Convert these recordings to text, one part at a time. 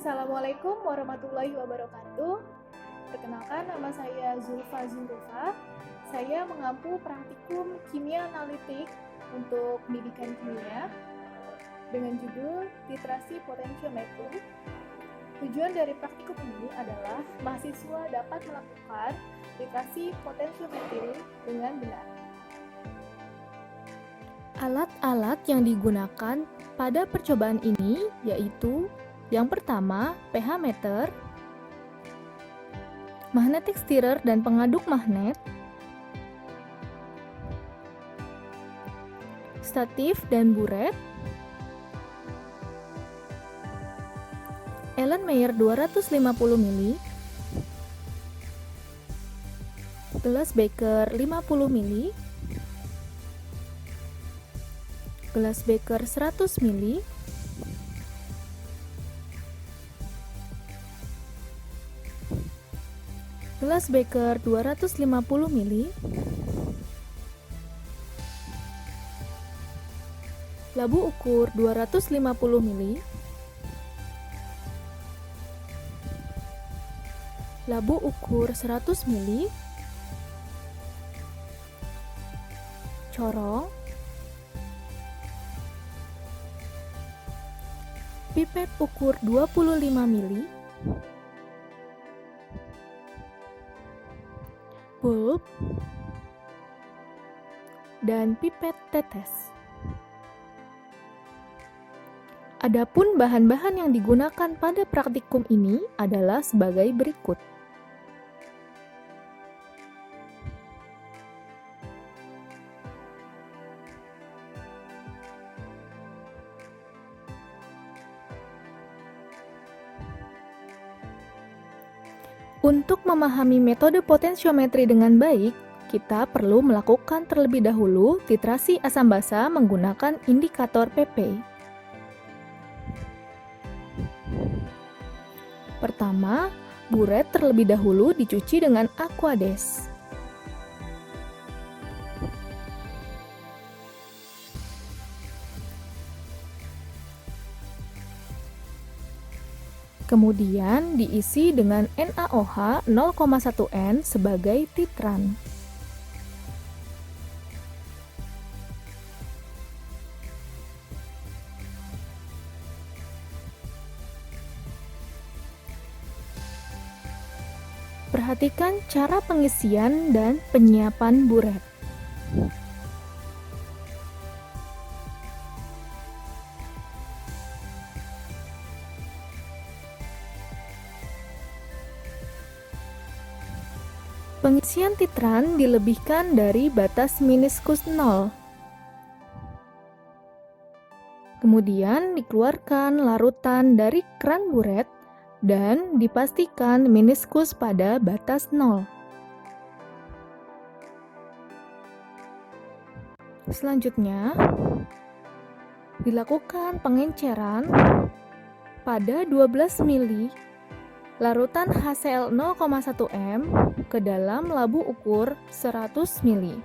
Assalamualaikum warahmatullahi wabarakatuh. Perkenalkan, nama saya Zulfa Zurufa. Saya mengampu praktikum kimia analitik untuk pendidikan kimia dengan judul Titrasi Potentiometri. Tujuan dari praktikum ini adalah mahasiswa dapat melakukan titrasi potentiometri dengan benar. Alat-alat yang digunakan pada percobaan ini yaitu yang pertama, pH meter, magnetic stirrer dan pengaduk magnet, statif dan buret, Erlenmeyer 250 ml, gelas beker 50 ml, gelas beker 100 ml, gelas beker 250 ml, labu ukur 250 ml, labu ukur 100 ml, corong, pipet ukur 25 ml, bulb, dan pipet tetes. Adapun bahan-bahan yang digunakan pada praktikum ini adalah sebagai berikut. Untuk memahami metode potentiometri dengan baik, kita perlu melakukan terlebih dahulu titrasi asam basa menggunakan indikator PP. Pertama, buret terlebih dahulu dicuci dengan Aquades. Kemudian diisi dengan NaOH 0,1 N sebagai titran. Perhatikan cara pengisian dan penyiapan buret. Pengisian titran dilebihkan dari batas meniskus 0. Kemudian dikeluarkan larutan dari keran buret dan dipastikan meniskus pada batas 0. Selanjutnya, dilakukan pengenceran pada 12 ml larutan HCl 0,1 M ke dalam labu ukur 100 ml.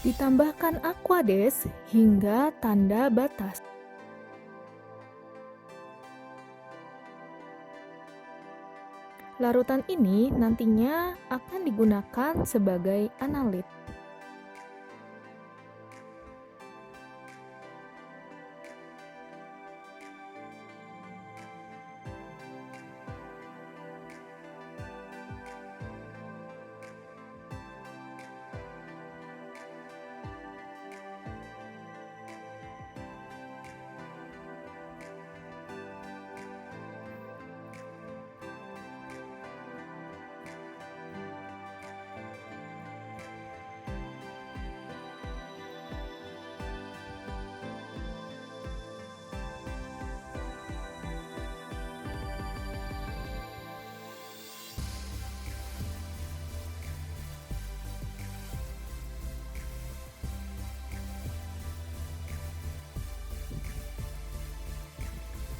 Ditambahkan Aquades hingga tanda batas. Larutan ini nantinya akan digunakan sebagai analit.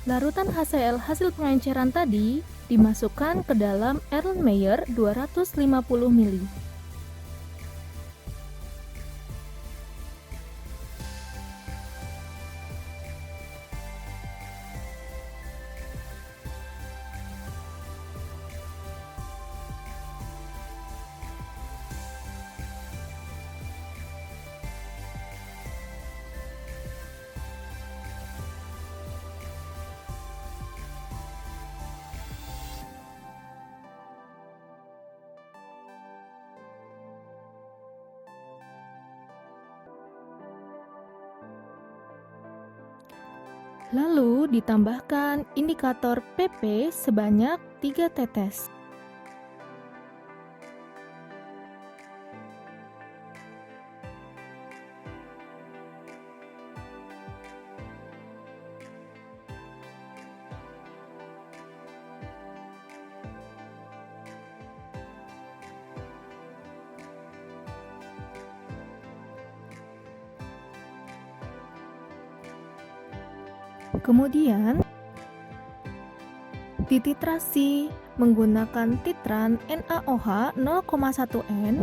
Larutan HCl hasil pengenceran tadi dimasukkan ke dalam Erlenmeyer 250 ml. Lalu ditambahkan indikator PP sebanyak 3 tetes. Kemudian dititrasi menggunakan titran NaOH 0,1 N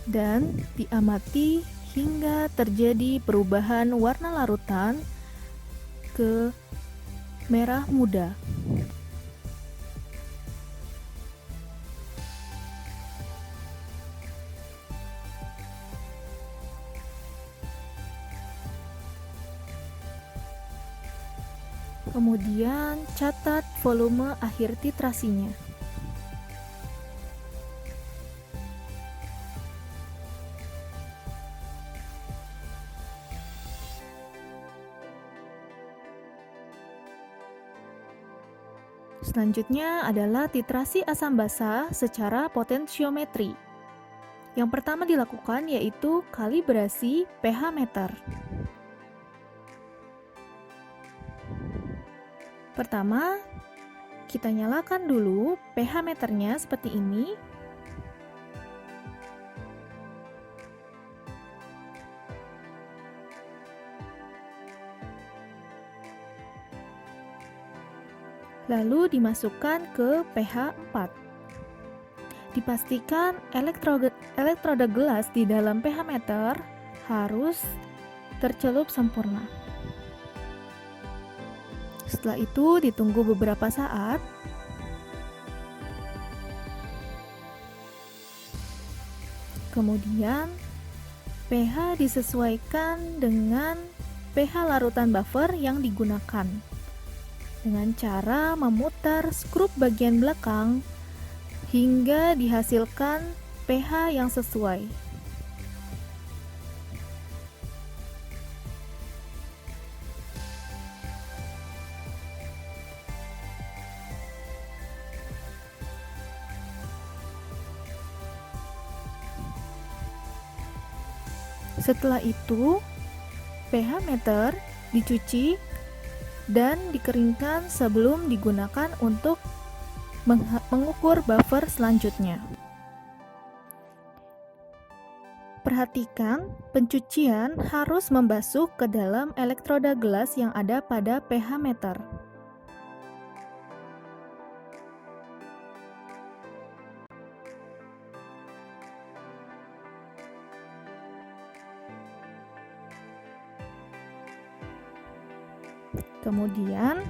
dan diamati hingga terjadi perubahan warna larutan ke merah muda. Kemudian catat volume akhir titrasinya. Selanjutnya adalah titrasi asam basa secara potensiometri. Yang pertama dilakukan yaitu kalibrasi pH meter. Pertama, kita nyalakan dulu pH meternya seperti ini. Lalu dimasukkan ke pH 4. Dipastikan elektroda gelas di dalam pH meter harus tercelup sempurna. Setelah itu ditunggu beberapa saat. Kemudian pH disesuaikan dengan pH larutan buffer yang digunakan dengan cara memutar skrup bagian belakang hingga dihasilkan pH yang sesuai. Setelah itu, pH meter dicuci dan dikeringkan sebelum digunakan untuk mengukur buffer selanjutnya. Perhatikan, pencucian harus membasuh ke dalam elektroda gelas yang ada pada pH meter. Kemudian,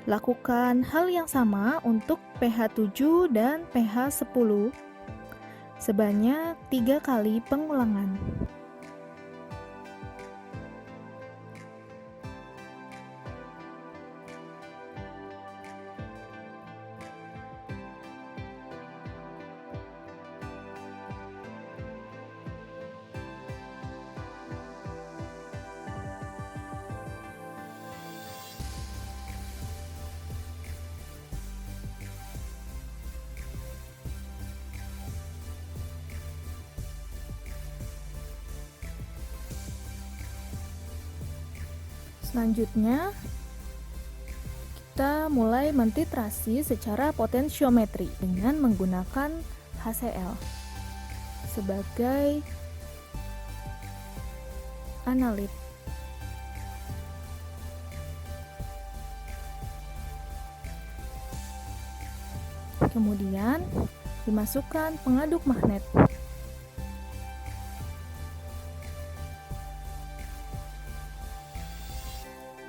lakukan hal yang sama untuk pH 7 dan pH 10 sebanyak 3 kali pengulangan. Selanjutnya, kita mulai mentitrasi secara potensiometri dengan menggunakan HCl sebagai analit. Kemudian dimasukkan pengaduk magnet.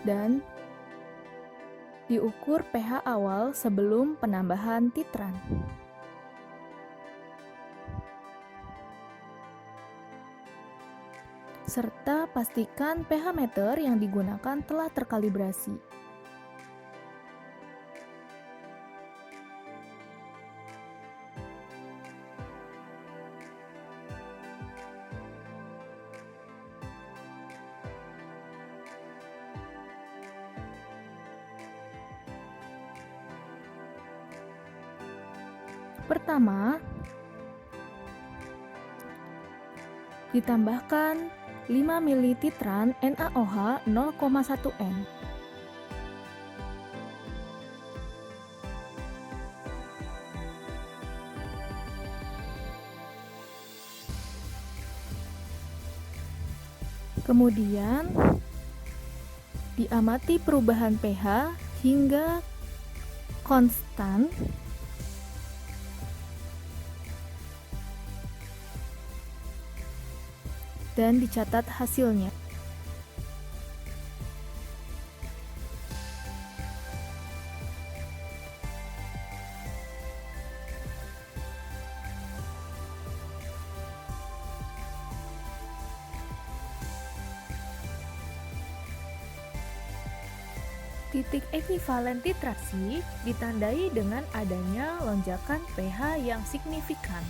Dan diukur pH awal sebelum penambahan titran. Serta pastikan pH meter yang digunakan telah terkalibrasi. Pertama, ditambahkan 5 ml titran NaOH 0,1 N. Kemudian, diamati perubahan pH hingga konstan dan dicatat hasilnya. Titik ekivalen titrasi ditandai dengan adanya lonjakan pH yang signifikan.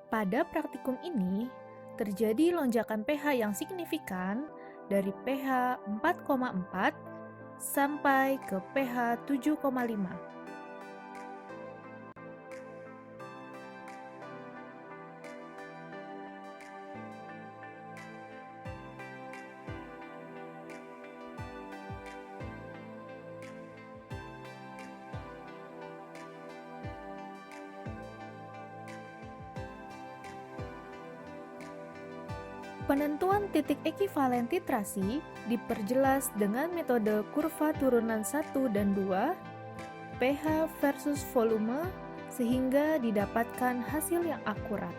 Pada praktikum ini, terjadi lonjakan pH yang signifikan dari pH 4,4 sampai ke pH 7,5. Penentuan titik ekivalen titrasi diperjelas dengan metode kurva turunan 1 dan 2, pH versus volume, sehingga didapatkan hasil yang akurat.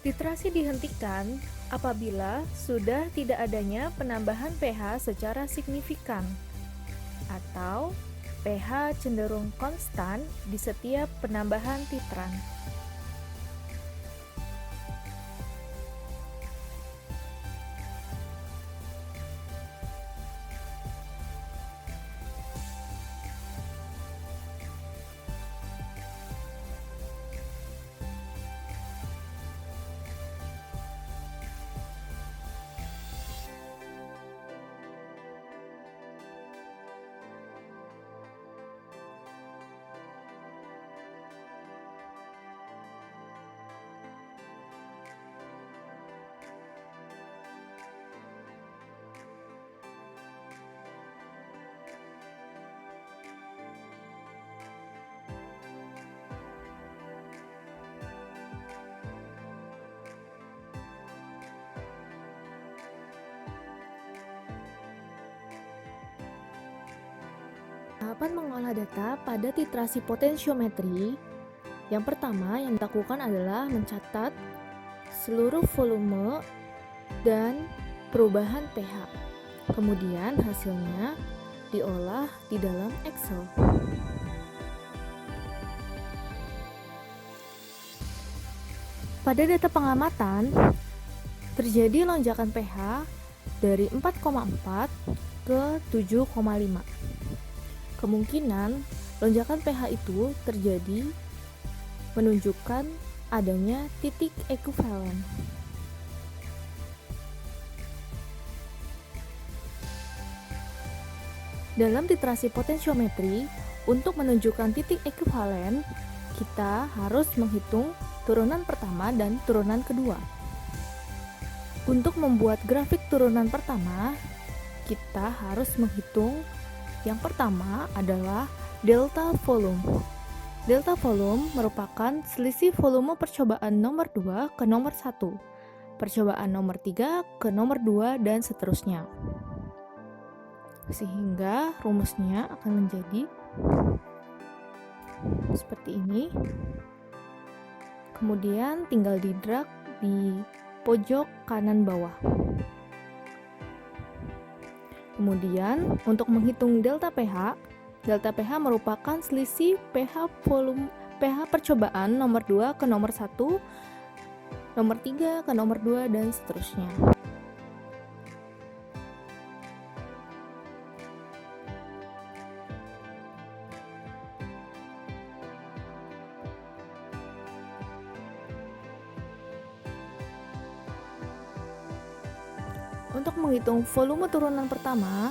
Titrasi dihentikan apabila sudah tidak adanya penambahan pH secara signifikan atau pH cenderung konstan di setiap penambahan titran. Tahapan mengolah data pada titrasi potensiometri, yang pertama yang dilakukan adalah mencatat seluruh volume dan perubahan pH. Kemudian hasilnya diolah di dalam Excel. Pada data pengamatan, terjadi lonjakan pH dari 4,4 ke 7,5. Kemungkinan lonjakan pH itu terjadi menunjukkan adanya titik ekivalen. Dalam titrasi potensiometri, untuk menunjukkan titik ekuivalen, kita harus menghitung turunan pertama dan turunan kedua. Untuk membuat grafik turunan pertama, kita harus menghitung yang pertama adalah delta volume. Delta volume merupakan selisih volume percobaan nomor 2 ke nomor 1, percobaan nomor 3 ke nomor 2, dan seterusnya. Sehingga rumusnya akan menjadi seperti ini. Kemudian tinggal di-drag di pojok kanan bawah. Kemudian untuk menghitung delta pH merupakan selisih pH percobaan nomor 2 ke nomor 1, nomor 3 ke nomor 2, dan seterusnya. Untuk menghitung volume turunan pertama,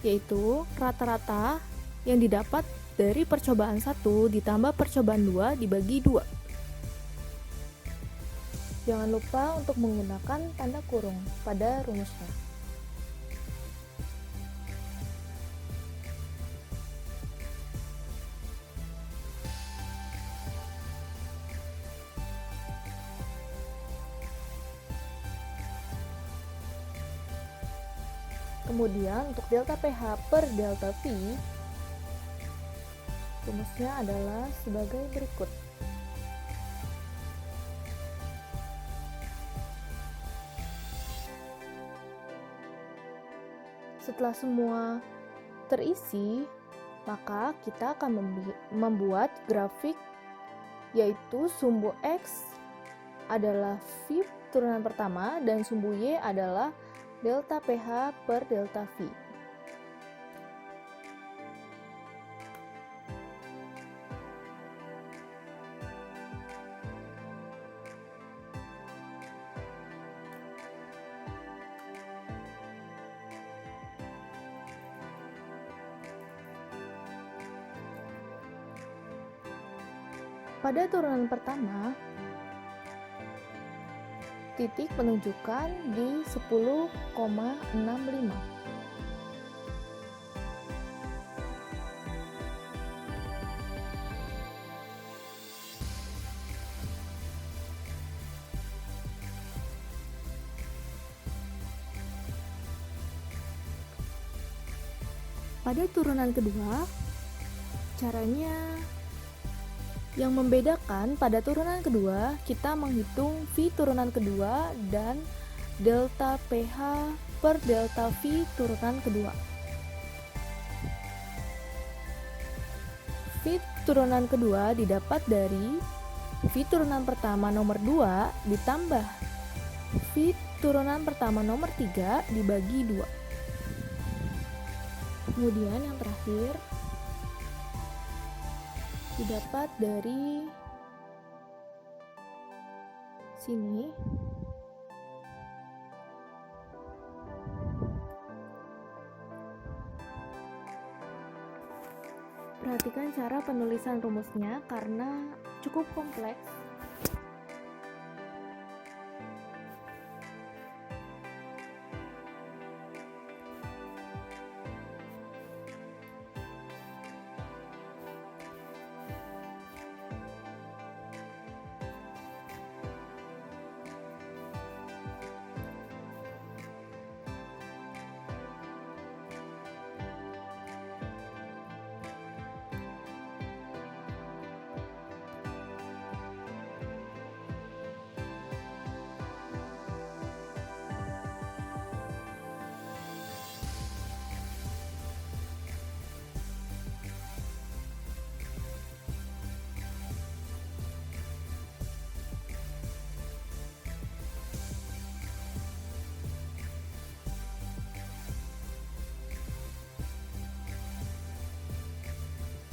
yaitu rata-rata yang didapat dari percobaan 1 ditambah percobaan 2 dibagi 2. Jangan lupa untuk menggunakan tanda kurung pada rumusnya. Kemudian untuk delta pH per delta V, rumusnya adalah sebagai berikut. Setelah semua terisi, maka kita akan membuat grafik, yaitu sumbu X adalah V turunan pertama dan sumbu Y adalah delta pH per delta V. Pada turunan pertama, titik menunjukkan di 10,65. Pada turunan kedua, caranya yang membedakan pada turunan kedua, kita menghitung V turunan kedua dan delta pH per delta V turunan kedua. V turunan kedua didapat dari V turunan pertama nomor 2 ditambah V turunan pertama nomor 3 dibagi 2. Kemudian yang terakhir didapat dari sini. Perhatikan cara penulisan rumusnya karena cukup kompleks.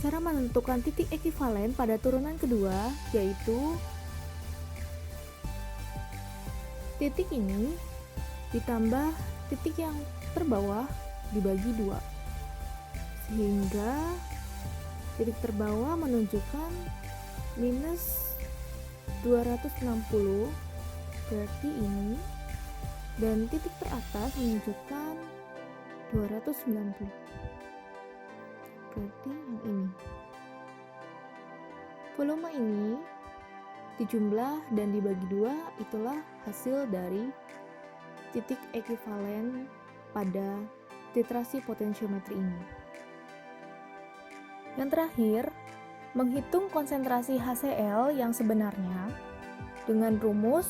Cara menentukan titik ekuivalen pada turunan kedua yaitu titik ini ditambah titik yang terbawah dibagi 2, sehingga titik terbawah menunjukkan minus 260, berarti ini, dan titik teratas menunjukkan 290, berarti yang ini. Volume ini dijumlah dan dibagi 2, itulah hasil dari titik ekuivalen pada titrasi potensiometri ini. Yang terakhir, menghitung konsentrasi HCl yang sebenarnya dengan rumus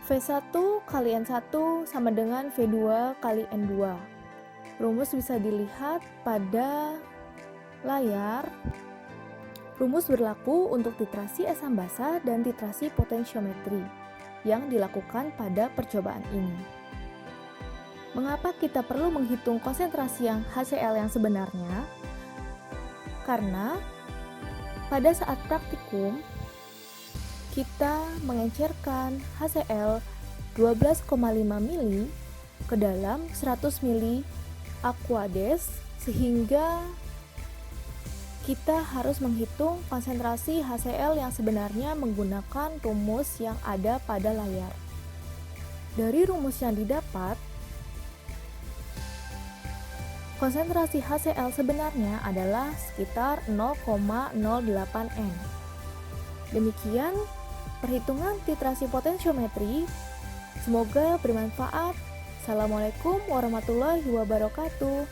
V1 kali N1 sama dengan V2 kali N2. Rumus bisa dilihat pada layar. Rumus berlaku untuk titrasi asam basa dan titrasi potensiometri yang dilakukan pada percobaan ini. Mengapa kita perlu menghitung konsentrasi yang HCl yang sebenarnya? Karena pada saat praktikum, kita mengencerkan HCl 12,5 mili ke dalam 100 mili aquades, sehingga kita harus menghitung konsentrasi HCl yang sebenarnya menggunakan rumus yang ada pada layar. Dari rumus yang didapat, konsentrasi HCl sebenarnya adalah sekitar 0,08 N. Demikian perhitungan titrasi potensiometri. Semoga bermanfaat. Assalamualaikum warahmatullahi wabarakatuh.